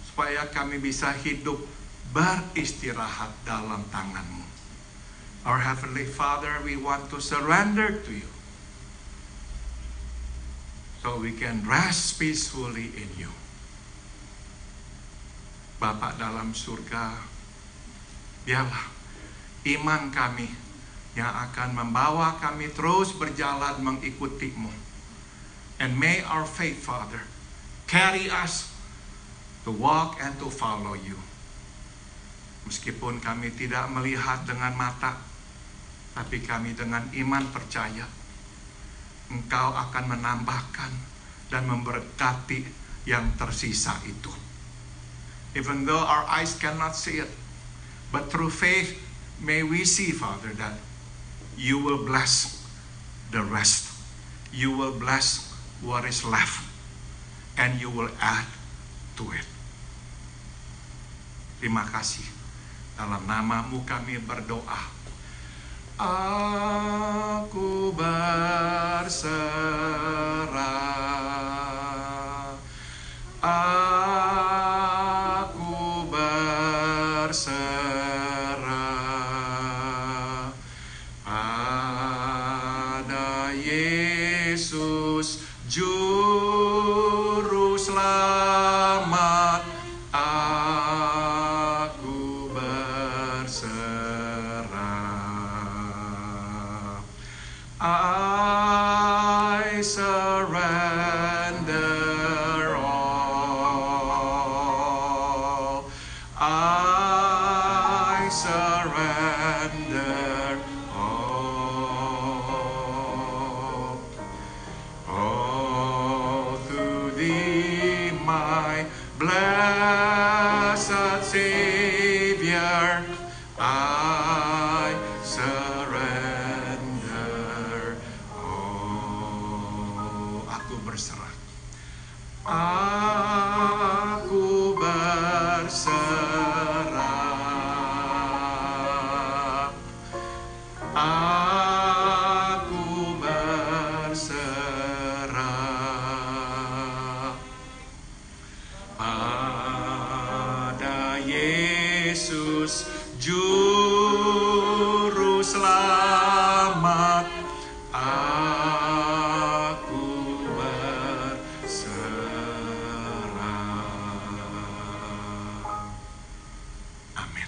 supaya kami bisa hidup beristirahat dalam tangan-Mu. Our Heavenly Father, we want to surrender to You, so we can rest peacefully in You. Bapa dalam surga, biarlah iman kami yang akan membawa kami terus berjalan mengikuti-Mu. And may our faith, Father, carry us to walk and to follow You. Meskipun kami tidak melihat dengan mata, tapi kami dengan iman percaya Engkau akan menambahkan dan memberkati yang tersisa itu. Even though our eyes cannot see it, but through faith may we see, Father, that You will bless the rest. You will bless what is left, and You will add to it. Terima kasih. Dalam nama-Mu kami berdoa. Aku berserah, aku berserah pada Juru Selamat, aku berserah. I surrender all. I surrender all. All to Thee, my blessed Savior, I surrender all. Aku berserah. Aku berserah. Aku berserah pada Yesus Juru Selamat. Aku berserah. Amin.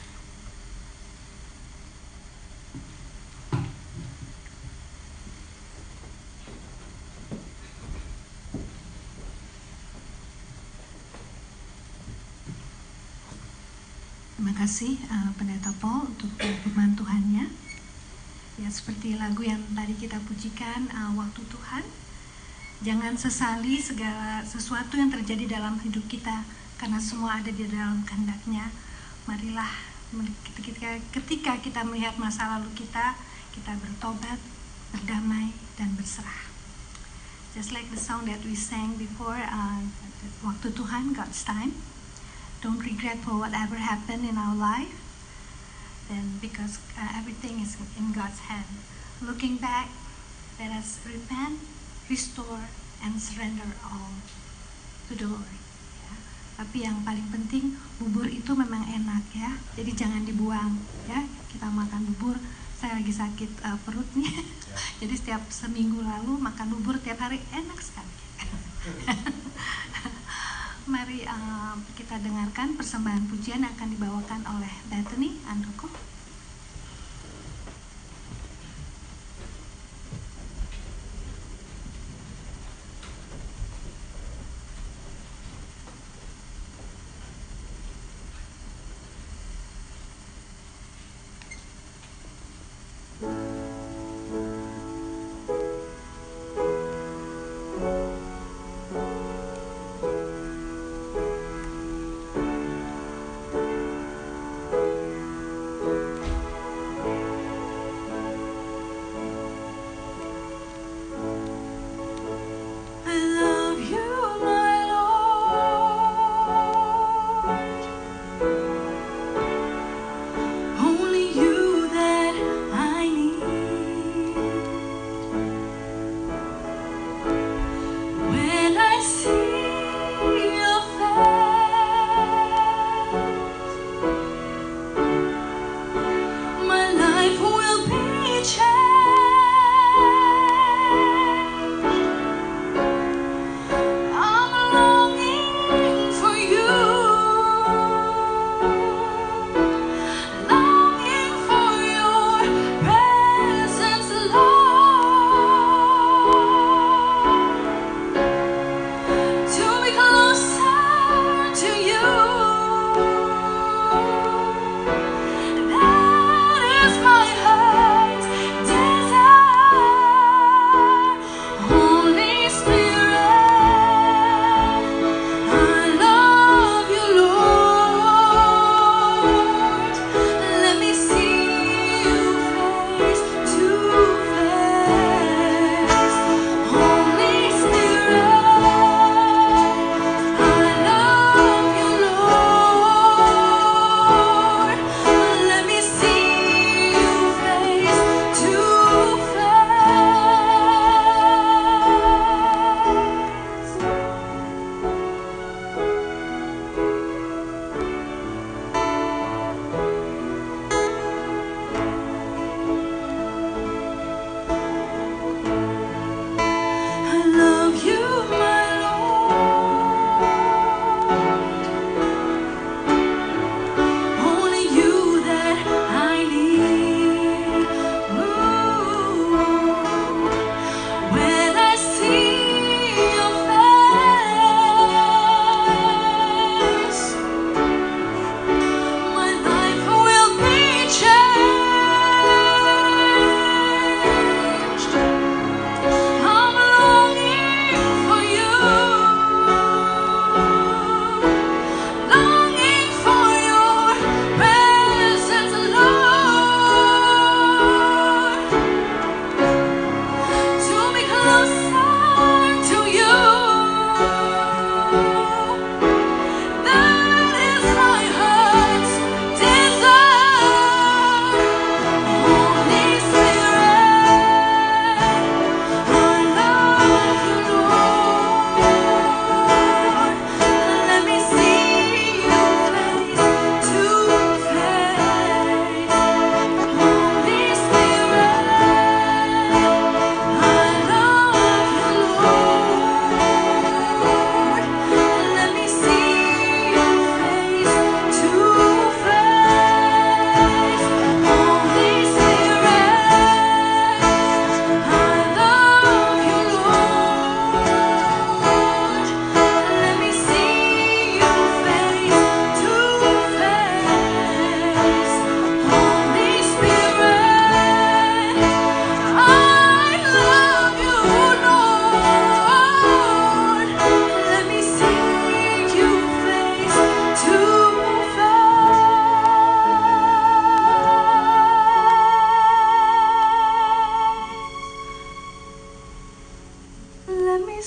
Terima kasih Pendeta Paul untuk firman Tuhannya. Ya, seperti lagu yang tadi kita pujikan, waktu Tuhan. Jangan sesali segala sesuatu yang terjadi dalam hidup kita, karena semua ada di dalam kehendak-Nya. Marilah ketika kita melihat masa lalu kita bertobat, berdamai, dan berserah. Just like the song that we sang before, waktu Tuhan, God's time. Don't regret for whatever happened in our life, then because everything is in God's hand. Looking back, let us repent, restore, and surrender all to the Lord. Ya. Tapi yang paling penting, bubur itu memang enak ya, jadi jangan dibuang ya. Kita makan bubur, saya lagi sakit perut nih, jadi setiap seminggu lalu makan bubur tiap hari, enak sekali. Mari kita dengarkan persembahan pujian yang akan dibawakan oleh Bethany Andoko.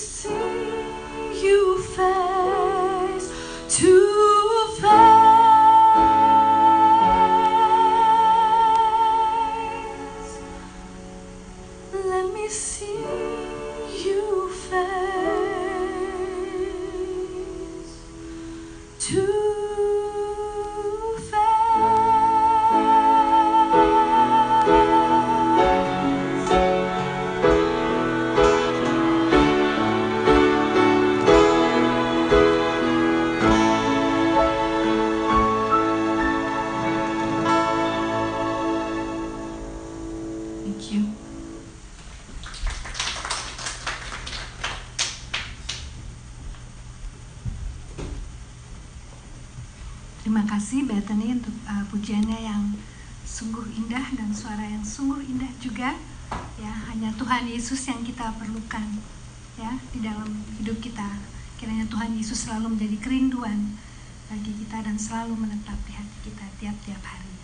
see you face to face. Let me see you face to Terima kasih Bethany untuk pujiannya yang sungguh indah dan suara yang sungguh indah juga. Ya, hanya Tuhan Yesus yang kita perlukan ya di dalam hidup kita. Kiranya Tuhan Yesus selalu menjadi kerinduan bagi kita dan selalu menetap di hati kita tiap-tiap hari.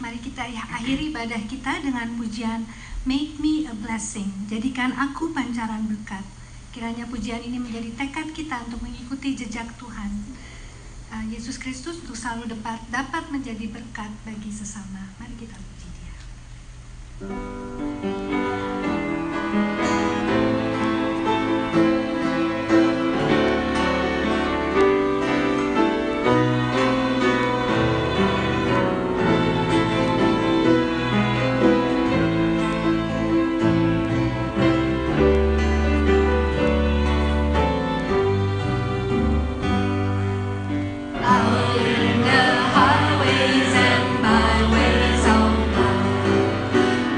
Mari kita akhiri ibadah kita dengan pujian Make Me a Blessing. Jadikan aku pancaran berkat. Kiranya pujian ini menjadi tekad kita untuk mengikuti jejak Tuhan Yesus Kristus untuk selalu dapat menjadi berkat bagi sesama. Mari kita puji Dia.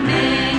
Make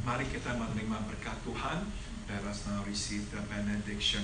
Mari kita menerima berkat Tuhan. Let us now receive the benediction.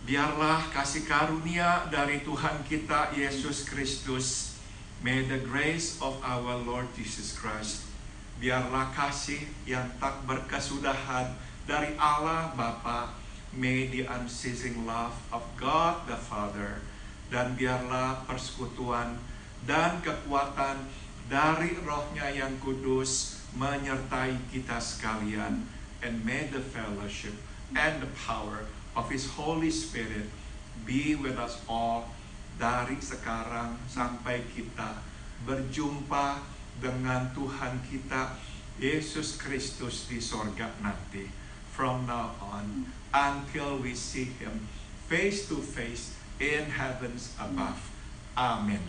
Biarlah kasih karunia dari Tuhan kita Yesus Kristus, may the grace of our Lord Jesus Christ, biarlah kasih yang tak berkesudahan dari Allah Bapa, may the unceasing love of God the Father, dan biarlah persekutuan dan kekuatan dari Roh-Nya yang kudus menyertai kita sekalian, and may the fellowship and the power of His Holy Spirit be with us all dari sekarang sampai kita berjumpa dengan Tuhan kita Yesus Kristus di sorga nanti. From now on until we see Him face to face in heavens above. Amen.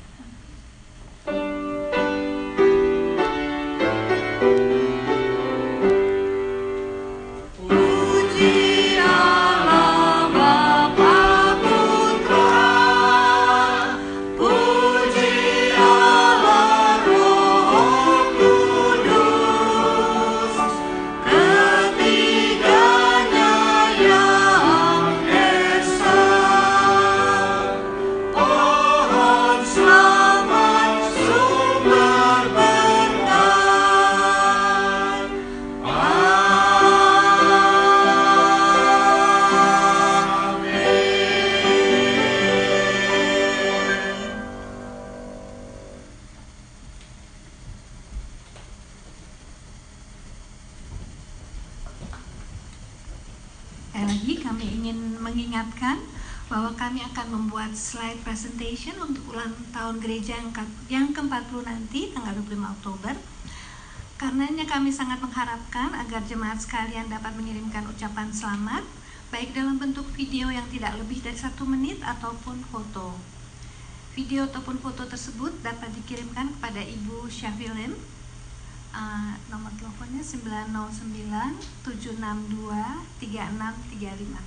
Lagi kami ingin mengingatkan bahwa kami akan membuat slide presentation untuk ulang tahun gereja yang ke-40 nanti tanggal 25 Oktober. Karenanya kami sangat mengharapkan agar jemaat sekalian dapat mengirimkan ucapan selamat baik dalam bentuk video yang tidak lebih dari 1 menit ataupun foto. Video ataupun foto tersebut dapat dikirimkan kepada Ibu Syafie Lim. Nomor teleponnya 909-762-3635,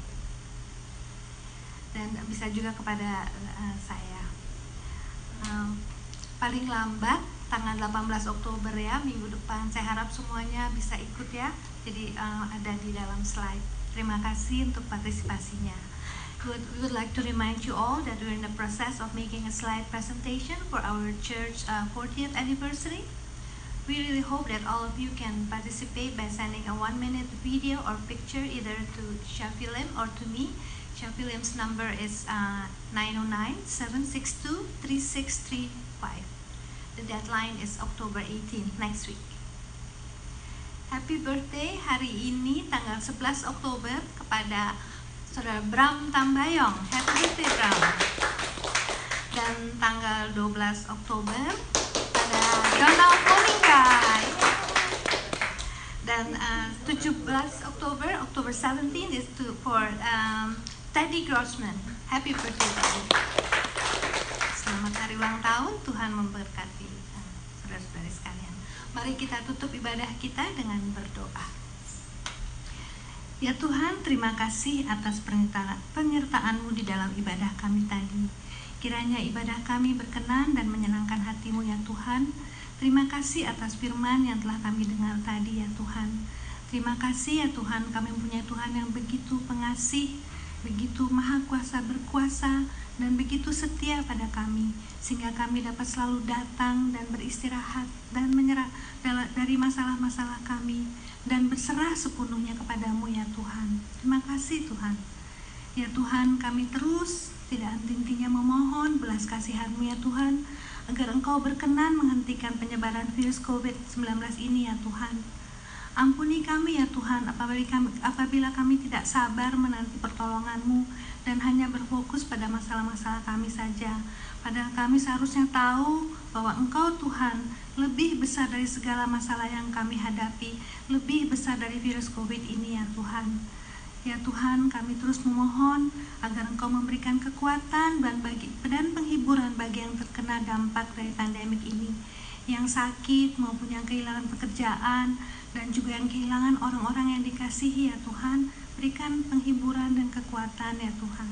dan bisa juga kepada saya. Paling lambat tanggal 18 Oktober ya, minggu depan. Saya harap semuanya bisa ikut ya. Jadi ada di dalam slide. Terima kasih untuk partisipasinya. We would like to remind you all that we're in the process of making a slide presentation for our church 40th anniversary. We really hope that all of you can participate by sending a 1-minute video or picture either to Syafie Lim or to me. Syafie Lim's number is 909-762-3635. The deadline is October 18, next week. Happy birthday hari ini tanggal 11 Oktober kepada Saudara Bram Tambayong. Happy birthday Bram. Dan tanggal 12 Oktober ada Donald Monica. Dan 17 Oktober, October 17 is for Teddy Grossman. Happy birthday Teddy. Selamat hari ulang tahun, Tuhan memberkati saudara-saudari sekalian. Mari kita tutup ibadah kita dengan berdoa. Ya Tuhan, terima kasih atas penyertaan-Mu di dalam ibadah kami tadi. Kiranya ibadah kami berkenan dan menyenangkan hati-Mu ya Tuhan. Terima kasih atas firman yang telah kami dengar tadi ya Tuhan. Terima kasih ya Tuhan, kami mempunyai Tuhan yang begitu pengasih, begitu maha kuasa berkuasa, dan begitu setia pada kami, sehingga kami dapat selalu datang dan beristirahat dan menyerah dari masalah-masalah kami dan berserah sepenuhnya kepadamu ya Tuhan. Terima kasih Tuhan. Ya Tuhan, kami terus tidak henti-hentinya memohon belas kasihan-Mu ya Tuhan, agar Engkau berkenan menghentikan penyebaran virus COVID-19 ini ya Tuhan. Ampuni kami ya Tuhan apabila kami tidak sabar menanti pertolongan-Mu dan hanya berfokus pada masalah-masalah kami saja. Padahal kami seharusnya tahu bahwa Engkau Tuhan lebih besar dari segala masalah yang kami hadapi, lebih besar dari virus COVID ini ya Tuhan. Ya Tuhan, kami terus memohon agar Engkau memberikan kekuatan dan penghiburan bagi yang terkena dampak dari pandemik ini, yang sakit maupun yang kehilangan pekerjaan, dan juga yang kehilangan orang-orang yang dikasihi ya Tuhan. Berikan penghiburan dan kekuatan ya Tuhan.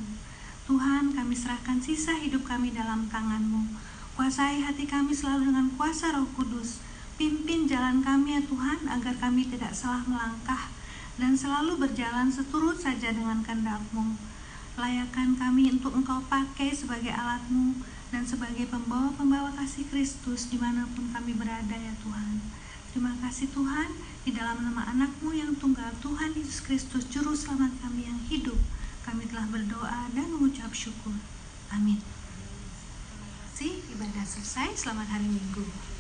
Tuhan, kami serahkan sisa hidup kami dalam tangan-Mu. Kuasai hati kami selalu dengan kuasa Roh Kudus. Pimpin jalan kami ya Tuhan, agar kami tidak salah melangkah dan selalu berjalan seturut saja dengan kehendak-Mu. Layakan kami untuk Engkau pakai sebagai alat-Mu dan sebagai pembawa-pembawa kasih Kristus dimanapun kami berada ya Tuhan. Terima kasih Tuhan, di dalam nama anak-Mu yang tunggal, Tuhan Yesus Kristus, Juru Selamat kami yang hidup, kami telah berdoa dan mengucap syukur. Amin. Terima kasih, ibadah selesai. Selamat hari Minggu.